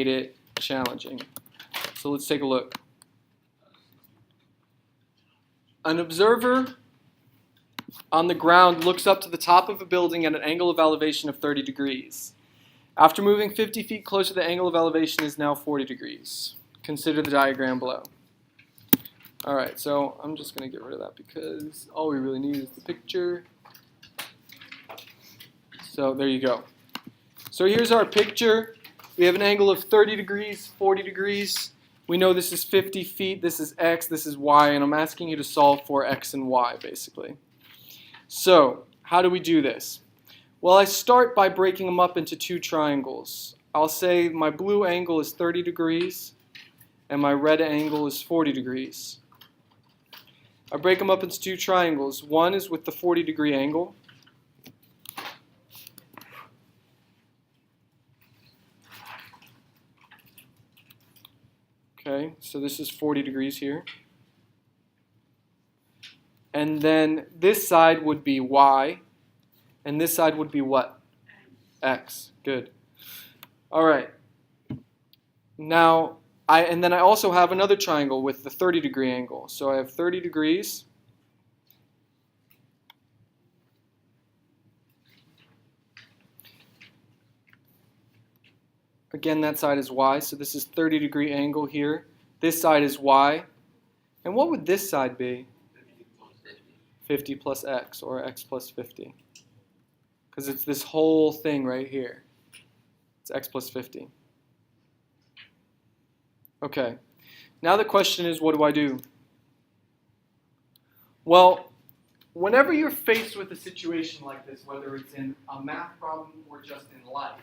it challenging. So let's take a look. An observer on the ground looks up to the top of a building at an angle of elevation of 30 degrees. After moving 50 feet closer, the angle of elevation is now 40 degrees. Consider the diagram below. All right, so I'm just going to get rid of that because all we really need is the picture. So there you go. So here's our picture. We have an angle of 30 degrees, 40 degrees. We know this is 50 feet, this is x, this is y, and I'm asking you to solve for x and y, basically. So how do we do this? Well, I start by breaking them up into two triangles. I'll say my blue angle is 30 degrees, and my red angle is 40 degrees. I break them up into two triangles. One is with the 40-degree angle. Okay, so this is 40 degrees here. And then this side would be y, and this side would be what? X. Good. All right. Now, and then I also have another triangle with the 30-degree angle. So I have 30 degrees. Again, that side is y, so this is 30-degree angle here. This side is y. And what would this side be? 50 plus x, or x plus 50. Because it's this whole thing right here. It's x plus 50. Okay. Now the question is, what do I do? Well, whenever you're faced with a situation like this, whether it's in a math problem or just in life,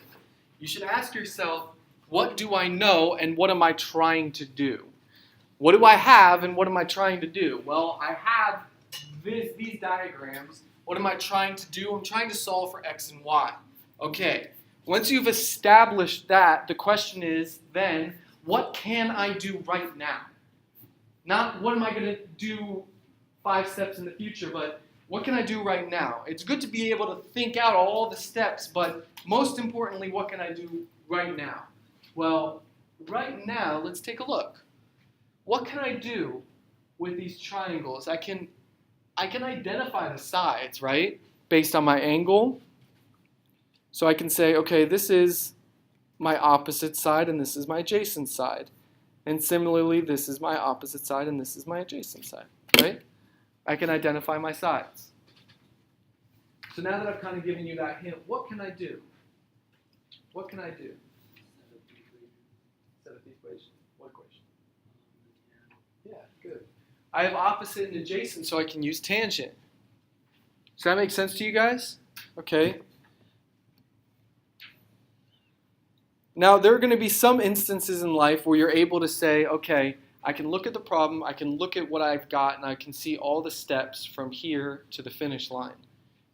you should ask yourself, what do I know and what am I trying to do? What do I have and what am I trying to do? Well, I have these diagrams. What am I trying to do? I'm trying to solve for x and y. Okay, once you've established that, the question is then, what can I do right now? Not what am I going to do 5 steps in the future, but what can I do right now? It's good to be able to think out all the steps, but most importantly, what can I do right now? Well, right now, let's take a look. What can I do with these triangles? I can identify the sides, right? Based on my angle. So I can say, okay, this is my opposite side and this is my adjacent side. And similarly, this is my opposite side and this is my adjacent side, right? I can identify my sides. So now that I've kind of given you that hint, what can I do? What can I do? Set up the equation. What equation? Yeah, good. I have opposite and adjacent, so I can use tangent. Does that make sense to you guys? Okay. Now, there are going to be some instances in life where you're able to say, okay, I can look at the problem, I can look at what I've got, and I can see all the steps from here to the finish line.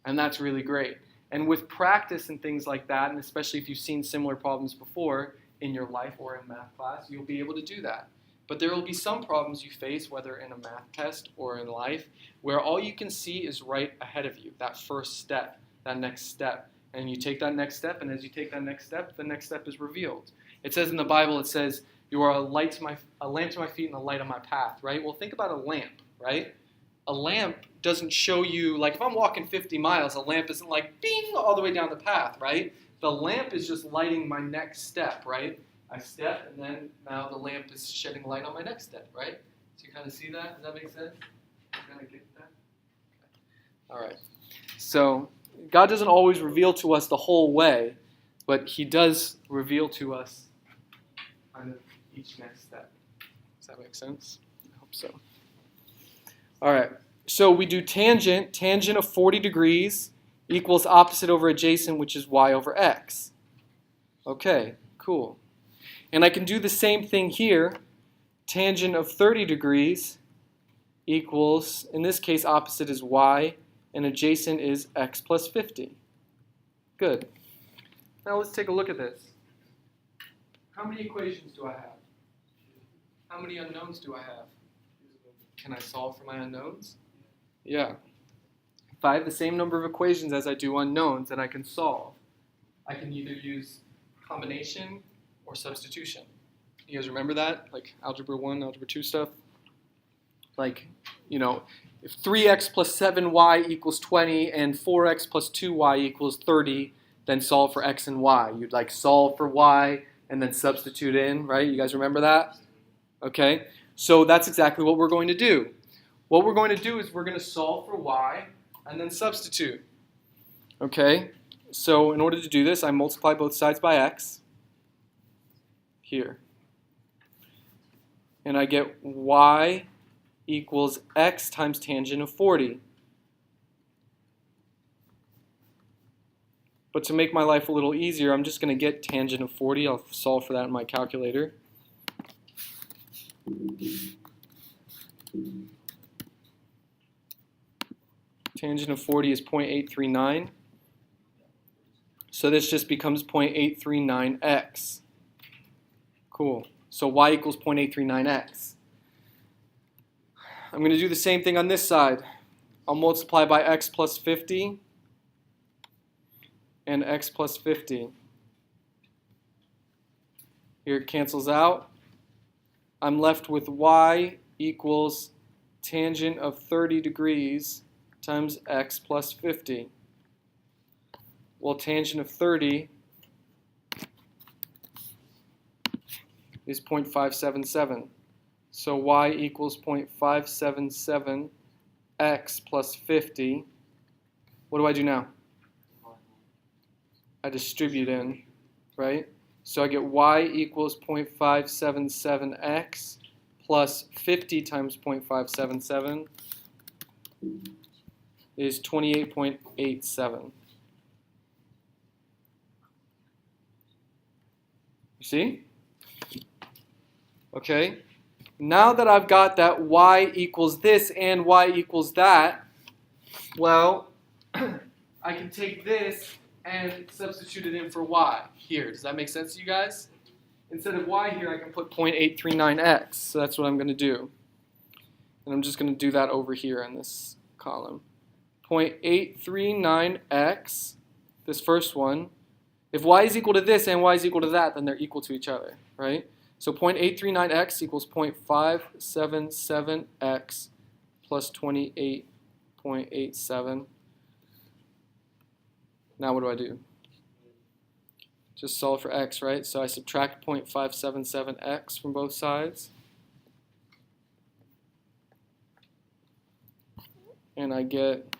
And that's really great. And with practice and things like that, and especially if you've seen similar problems before in your life or in math class, you'll be able to do that. But there will be some problems you face, whether in a math test or in life, where all you can see is right ahead of you, that first step, that next step. And you take that next step, and as you take that next step, the next step is revealed. It says in the Bible, it says, you are a lamp to my feet and a light on my path, right? Well, think about a lamp, right? A lamp doesn't show you, like if I'm walking 50 miles, a lamp isn't like, bing, all the way down the path, right? The lamp is just lighting my next step, right? I step, and then now the lamp is shedding light on my next step, right? So you kind of see that? Does that make sense? You kind of get that? Okay. All right. So God doesn't always reveal to us the whole way, but He does reveal to us kind of each next step. Does that make sense? I hope so. All right. So we do tangent. Tangent of 40 degrees equals opposite over adjacent, which is y over x. Okay, cool. And I can do the same thing here. Tangent of 30 degrees equals, in this case, opposite is y, and adjacent is x plus 50. Good. Now let's take a look at this. How many equations do I have? How many unknowns do I have? Can I solve for my unknowns? Yeah. If I have the same number of equations as I do unknowns, then I can solve. I can either use combination or substitution. You guys remember that? Like algebra 1, algebra 2 stuff? Like, you know, if 3x plus 7y equals 20 and 4x plus 2y equals 30, then solve for x and y. You'd like solve for y and then substitute in, right? You guys remember that? Okay, so that's exactly what we're going to do. What we're going to do is we're going to solve for y and then substitute. Okay, so in order to do this, I multiply both sides by x here. And I get y equals x times tangent of 40. But to make my life a little easier, I'm just going to get tangent of 40. I'll solve for that in my calculator. Tangent of 40 is 0.839. So this just becomes 0.839x. Cool. So y equals 0.839x. I'm going to do the same thing on this side. I'll multiply by x plus 50 and x plus 50. Here it cancels out. I'm left with y equals tangent of 30 degrees times x plus 50. Well, tangent of 30 is 0.577. So y equals 0.577 x plus 50. What do I do now? I distribute in, right? So I get y equals 0.577x plus 50 times 0.577 is 28.87. You see? Okay. Now that I've got that y equals this and y equals that, well, I can take this and substitute it in for y here. Does that make sense to you guys? Instead of y here, I can put 0.839x. So that's what I'm going to do. And I'm just going to do that over here in this column. 0.839x, this first one. If y is equal to this and y is equal to that, then they're equal to each other, right? So 0.839x equals 0.577x plus 28.87. Now what do I do? Just solve for x, right? So I subtract 0.577x from both sides. And I get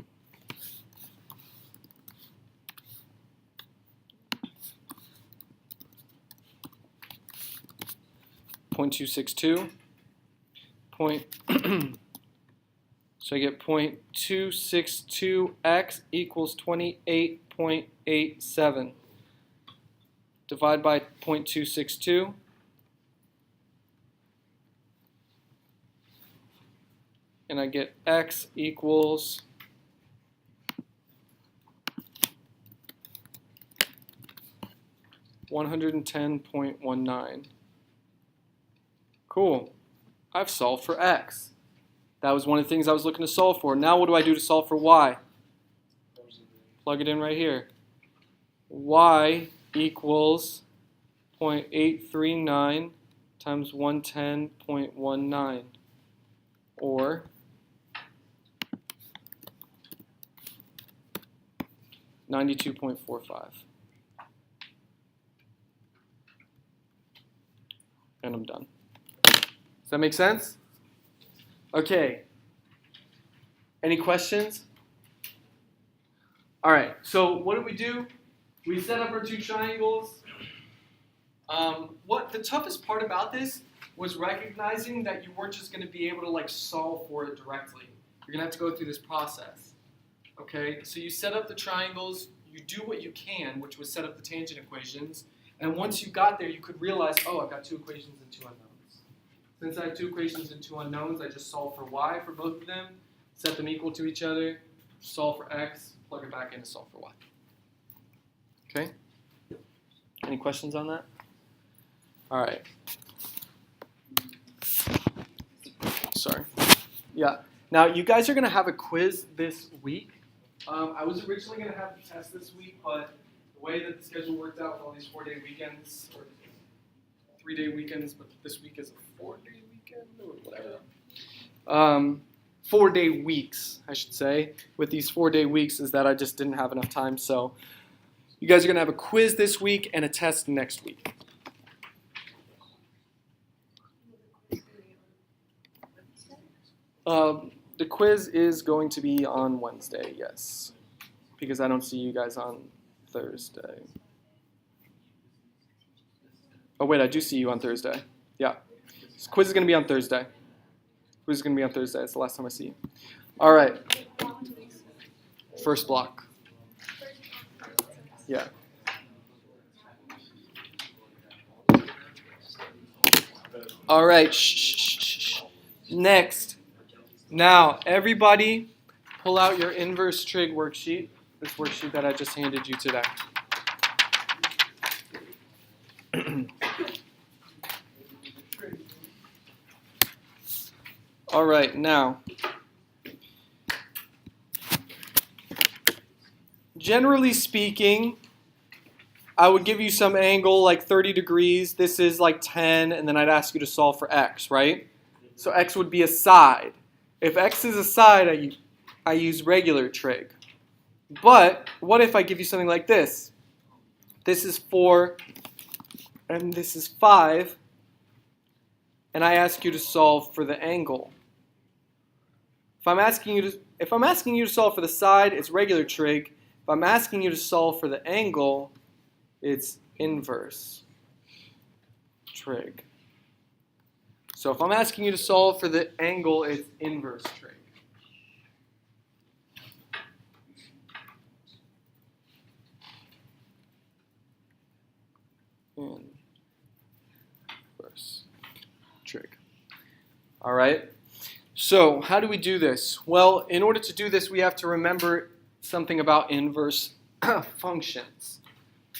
0.262. So I get 0.262x equals 28.87. Divide by 0.262. And I get x equals 110.19. Cool. I've solved for x. That was one of the things I was looking to solve for. Now what do I do to solve for y? Plug it in right here. Y equals 0.839 times 110.19, or 92.45. And I'm done. Does that make sense? Okay. Any questions? All right. So what do? We set up our two triangles. What the toughest part about this was recognizing that you weren't just going to be able to like solve for it directly. You're going to have to go through this process. Okay? So you set up the triangles. You do what you can, which was set up the tangent equations. And once you got there, you could realize, oh, I've got two equations and two unknowns. Since I have two equations and two unknowns, I just solve for y for both of them, set them equal to each other, solve for x, plug it back in to solve for y. Okay? Any questions on that? All right. Sorry. Yeah. Now, you guys are going to have a quiz this week. I was originally going to have the test this week, but the way that the schedule worked out with all these 4-day weekends, or 3-day weekends, but this week is a 4-day weekend or whatever. 4-day weeks, I should say. With these 4-day weeks is that I just didn't have enough time. So you guys are going to have a quiz this week and a test next week. The quiz is going to be on Wednesday, yes, because I don't see you guys on Thursday. Oh, wait, I do see you on Thursday. Yeah. This quiz is going to be on Thursday. Quiz is going to be on Thursday. It's the last time I see you. All right. First block. Yeah. All right. Shh. Next. Now, everybody, pull out your inverse trig worksheet. This worksheet that I just handed you today. All right, now, generally speaking, I would give you some angle like 30 degrees. This is like 10, and then I'd ask you to solve for x, right? So x would be a side. If x is a side, I use regular trig. But what if I give you something like this? This is 4, and this is 5, and I ask you to solve for the angle. If I'm asking you to solve for the side, it's regular trig. If I'm asking you to solve for the angle, it's inverse trig. So if I'm asking you to solve for the angle, it's inverse trig. Inverse trig. All right. So how do we do this? Well, in order to do this, we have to remember something about inverse functions.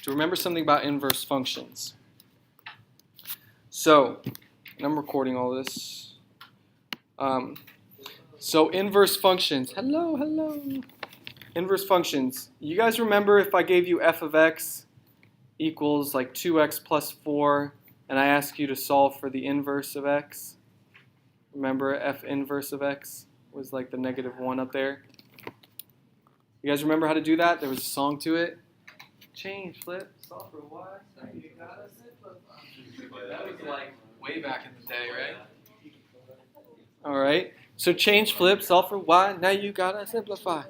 To remember something about inverse functions. So, and I'm recording all this. So inverse functions. Hello. Inverse functions. You guys remember if I gave you f of x equals like 2x plus 4, and I ask you to solve for the inverse of x? Remember f inverse of x was like the -1 up there? You guys remember how to do that? There was a song to it. Change, flip, solve for y. That was like way back in the day, right? All right. So change, flip, solve for y. Now you gotta simplify.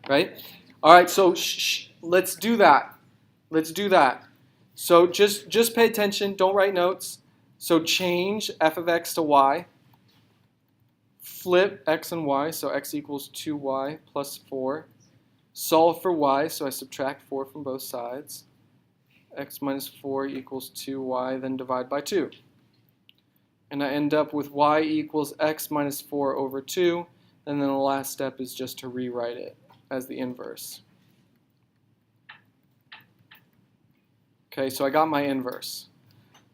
Right? All right. So let's do that. So just pay attention. Don't write notes. So change f of x to y. Flip x and y. So x equals 2y plus 4. Solve for y. So I subtract 4 from both sides. X minus 4 equals 2y. Then divide by 2. And I end up with y equals x minus 4 over 2. And then the last step is just to rewrite it as the inverse. Okay, so I got my inverse.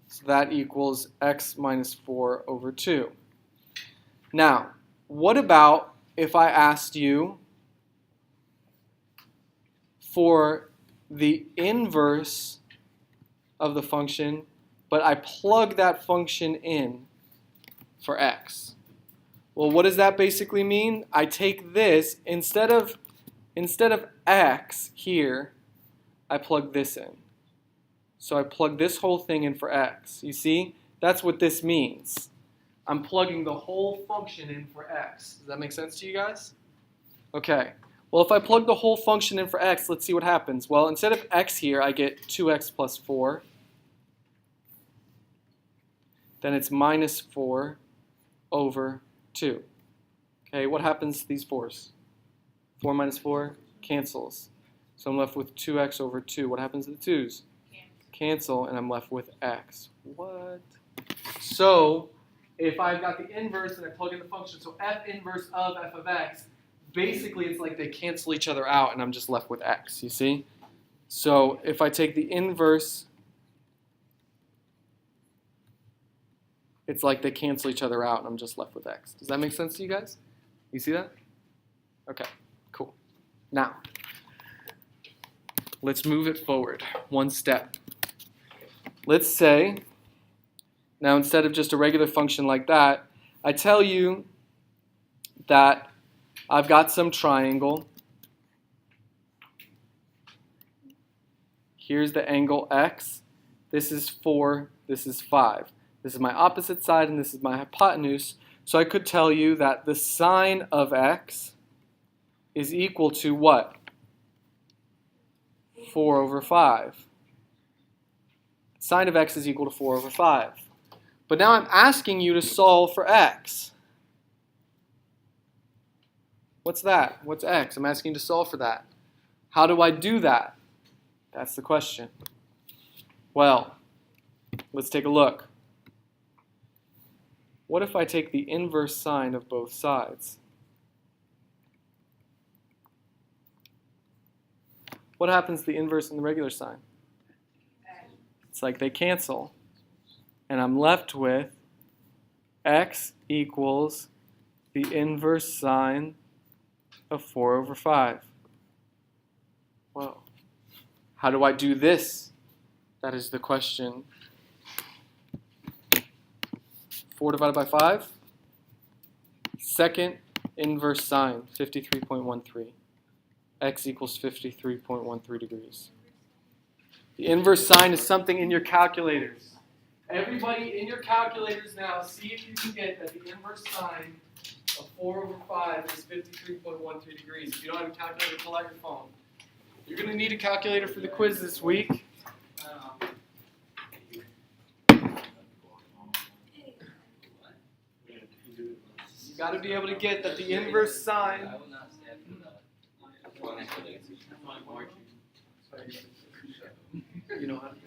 So that equals x minus 4 over 2. Now, what about if I asked you for the inverse of the function, but I plug that function in for x? Well, what does that basically mean? I take this, instead of x here, I plug this in. So I plug this whole thing in for x. You see? That's what this means. I'm plugging the whole function in for x. Does that make sense to you guys? Okay. Well, if I plug the whole function in for x, let's see what happens. Well, instead of x here, I get 2x plus 4. Then it's minus 4 over 2. Okay, what happens to these 4's? 4 minus 4 cancels. So I'm left with 2x over 2. What happens to the 2's? Cancel, and I'm left with x. What? So if I've got the inverse and I plug in the function, so f inverse of f of x, basically it's like they cancel each other out and I'm just left with x, you see? So if I take the inverse, it's like they cancel each other out and I'm just left with x. Does that make sense to you guys? You see that? Okay, cool. Now, let's move it forward one step. let's say, now instead of just a regular function like that, I tell you that I've got some triangle. Here's the angle x. This is 4, this is 5. This is my opposite side and this is my hypotenuse. So I could tell you that the sine of x is equal to what? 4 over 5. Sine of x is equal to 4 over 5. But now I'm asking you to solve for x. What's that? What's x? I'm asking you to solve for that. How do I do that? That's the question. Well, let's take a look. What if I take the inverse sine of both sides? What happens to the inverse and the regular sine? It's like they cancel. And I'm left with x equals the inverse sine of 4 over 5. Whoa. How do I do this? That is the question. 4 divided by 5. Second inverse sine, 53.13. X equals 53.13 degrees. The inverse sine is something in your calculators. Everybody in your calculators now, see if you can get that the inverse sine of 4 over 5 is 53.13 degrees. If you don't have a calculator, pull out your phone. You're going to need a calculator for the quiz this week. You got to be able to get that the inverse sine. You know how to do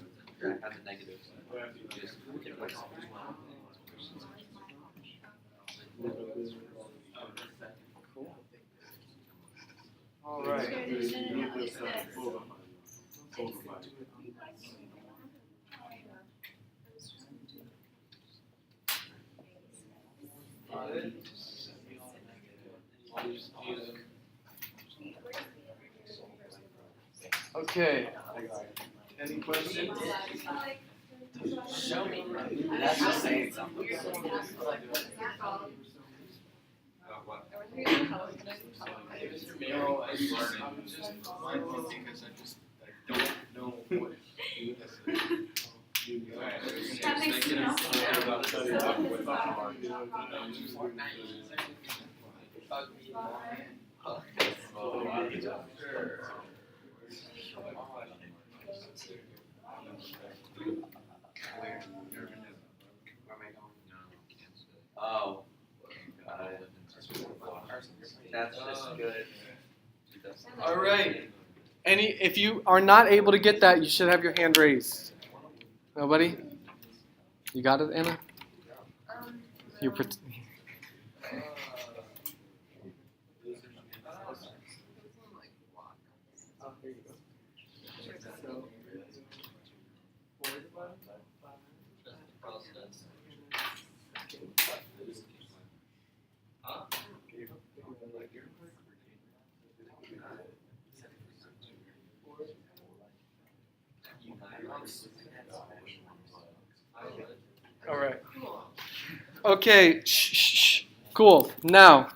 it? Have the negative. Cool. All right. Okay. Any questions? Show me. That's just saying something. No, I'm just mindful because I don't know what That makes sense. Oh, that's just good. All right. If you are not able to get that, you should have your hand raised. Nobody? You got it, Anna? You're All right. Okay. Shh. Cool. Now,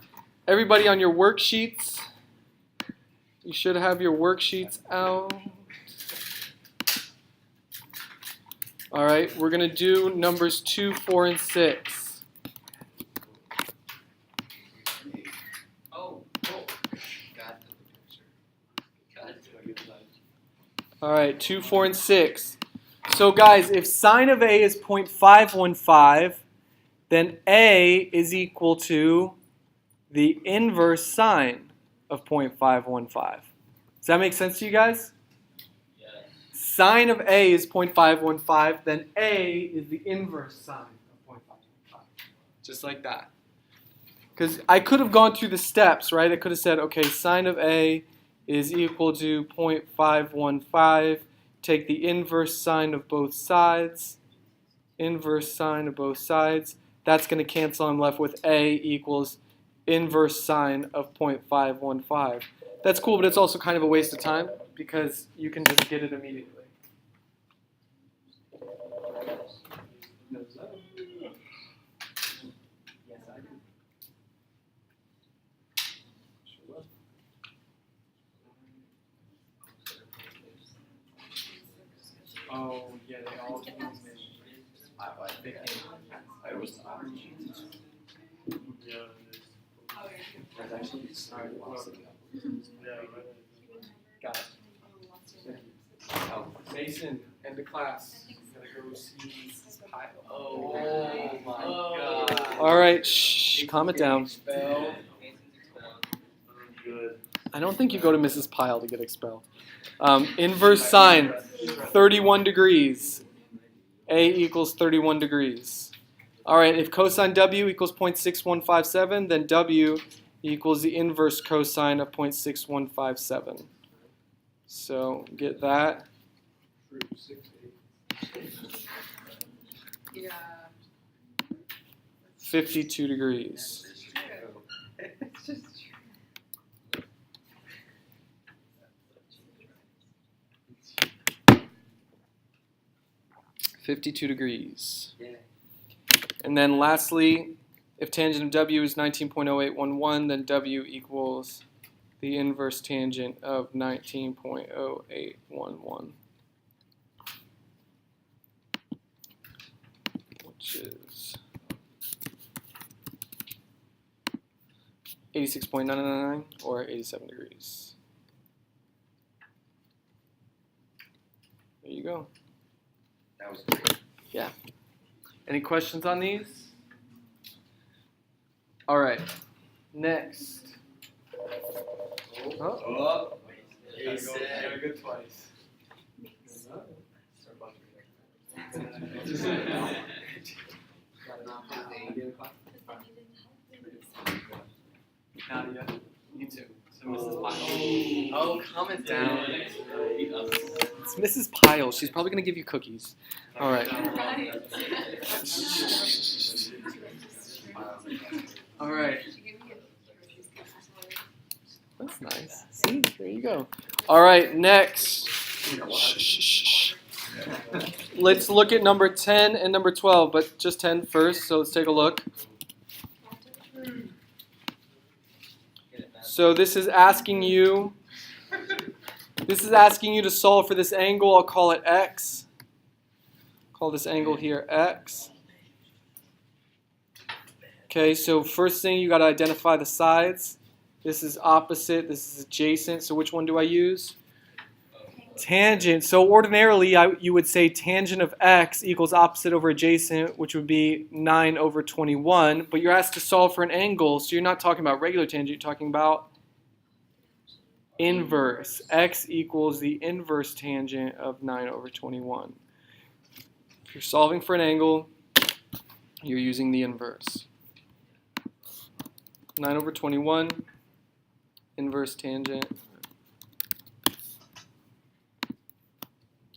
everybody on your worksheets, you should have your worksheets out. All right. We're going to do numbers 2, 4, and 6. All right. 2, 4, and 6. So guys, if sine of A is 0.515, then A is equal to the inverse sine of 0.515. Does that make sense to you guys? Yes. Sine of A is 0.515, then A is the inverse sine of 0.515. Just like that. Because I could have gone through the steps, right? I could have said, okay, sine of A is equal to 0.515. Take the inverse sine of both sides. Inverse sine of both sides. That's going to cancel. I'm left with A equals inverse sine of 0.515. That's cool, but it's also kind of a waste of time because you can just get it immediately. I was That's actually sorry. Got it. Oh, Mason, end of class. Gotta go see Mrs. Pyle. oh my god. All right, shh, calm it down. Spell. I don't think you go to Mrs. Pyle to get expelled. Inverse sine, 31 degrees. A equals 31 degrees. All right, if cosine W equals 0.6157, then W equals the inverse cosine of 0.6157. So get that. Yeah. 52 degrees. It's just 52 degrees. Yeah. And then lastly, if tangent of W is 19.0811, then W equals the inverse tangent of 19.0811, which is 86.999 or 87 degrees. There you go. That was great. Any questions on these? All right. Next. Oh, Oh. gotta go twice. Nadia, you too. So Mrs. Pyle. Oh, comment down. It's Mrs. Pyle. She's probably gonna give you cookies. All right. All right. That's nice. See, there you go. All right, next. Let's look at number 10 and number 12, but just 10 first. So let's take a look. So this is asking you to solve for this angle. I'll call it x. Call this angle here x. Okay, so first thing you got to identify the sides. This is opposite, this is adjacent. So which one do I use? Tangent. So ordinarily you would say tangent of x equals opposite over adjacent, which would be 9 over 21. But you're asked to solve for an angle, so you're not talking about regular tangent, you're talking about inverse. X equals the inverse tangent of 9 over 21. If you're solving for an angle, you're using the inverse. 9 over 21, inverse tangent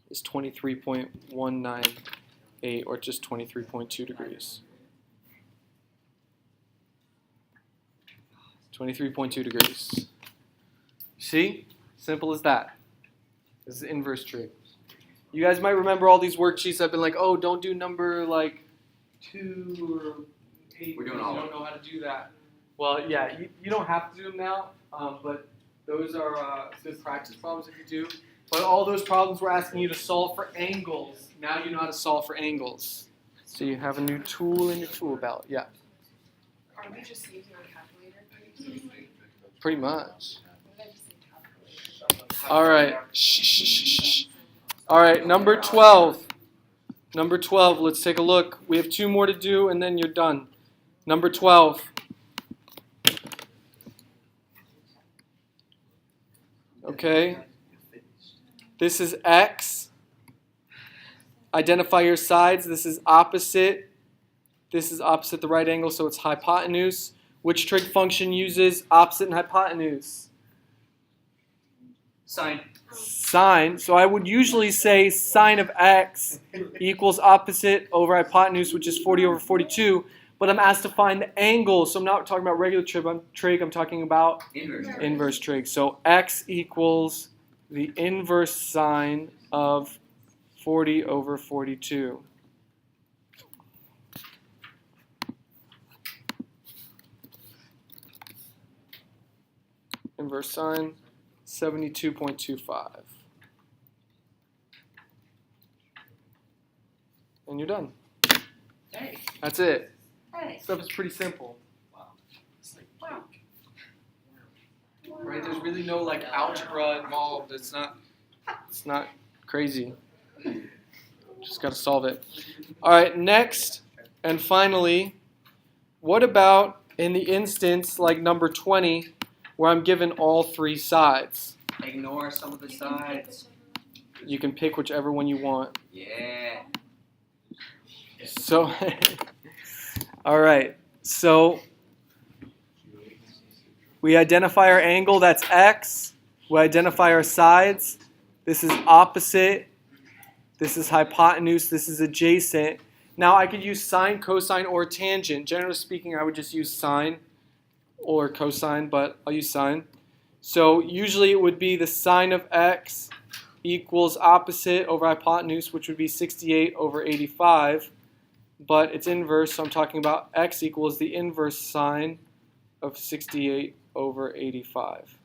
is 23.198, or just 23.2 degrees. 23.2 degrees. See? Simple as that. This is inverse trig. You guys might remember all these worksheets. I've been like, oh, don't do number like 2 or 8. We're doing because all you of don't know how to do that. Well, yeah, you don't have to do them now, but those are good practice problems if you do. But all those problems we're asking you to solve for angles. Now you know how to solve for angles. So you have a new tool in your tool belt. Yeah, Are we just using our calculator? pretty much. What did I just say, calculator? All right. Shh. All right, number 12. Number 12, let's take a look. We have 2 more to do, and then you're done. Number 12. Okay. This is x. Identify your sides. This is opposite. This is opposite the right angle, so it's hypotenuse. Which trig function uses opposite and hypotenuse? Sine. Sine. So I would usually say sine of x equals opposite over hypotenuse, which is 40 over 42. But I'm asked to find the angle, so I'm not talking about regular trig. I'm talking about inverse trig. So x equals the inverse sine of 40 over 42. Inverse sine, 72.25. And you're done. Hey. That's it. Hey. Stuff is pretty simple. Wow. It's like, Wow. Right? There's really no like algebra involved. It's not crazy. Just got to solve it. All right, next and finally, what about in the instance like number 20 where I'm given all three sides? ignore some of the sides. You can pick whichever one you want. Yeah. So all right. So we identify our angle, that's x. We identify our sides. This is opposite. This is hypotenuse. This is adjacent. Now I could use sine, cosine, or tangent. Generally speaking, I would just use sine or cosine, but I'll use sine. So usually it would be the sine of x equals opposite over hypotenuse, which would be 68 over 85. But it's inverse, so I'm talking about x equals the inverse sine of 68 over 85.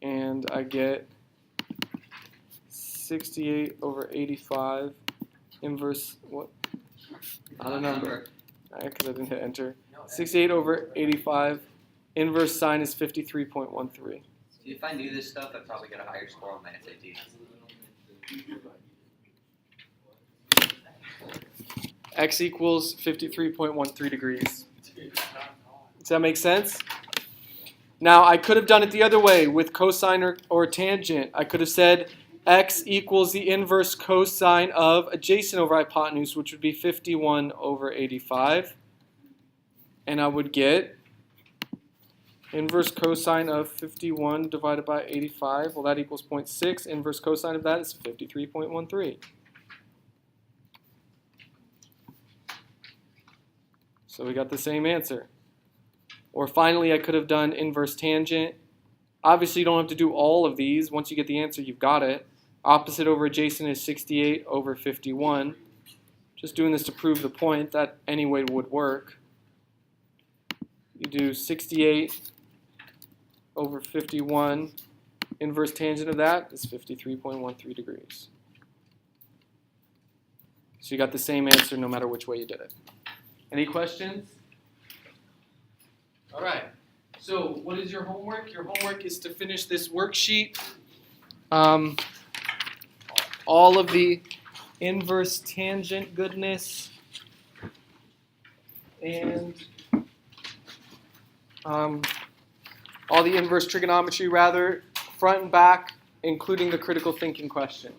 And I get 68 over 85 inverse, what? Not a number. Because I didn't hit enter. 68 over 85 inverse sine is 53.13. If I knew this stuff, I'd probably get a higher score on my SAT. X equals 53.13 degrees. Does that make sense? Now, I could have done it the other way with cosine or tangent. I could have said x equals the inverse cosine of adjacent over hypotenuse, which would be 51 over 85. And I would get inverse cosine of 51 divided by 85. Well, that equals 0.6. Inverse cosine of that is 53.13. So we got the same answer. Or finally, I could have done inverse tangent. Obviously, you don't have to do all of these. Once you get the answer, you've got it. Opposite over adjacent is 68 over 51. Just doing this to prove the point that any way would work. You do 68 over 51. Inverse tangent of that is 53.13 degrees. So you got the same answer no matter which way you did it. Any questions? All right. So what is your homework? Your homework is to finish this worksheet. All of the inverse tangent goodness and all the inverse trigonometry, rather, front and back, including the critical thinking questions.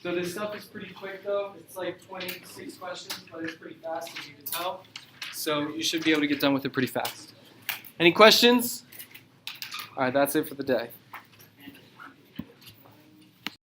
So this stuff is pretty quick, though. It's like 26 questions, but it's pretty fast, as you can tell. So you should be able to get done with it pretty fast. Any questions? All right, that's it for the day.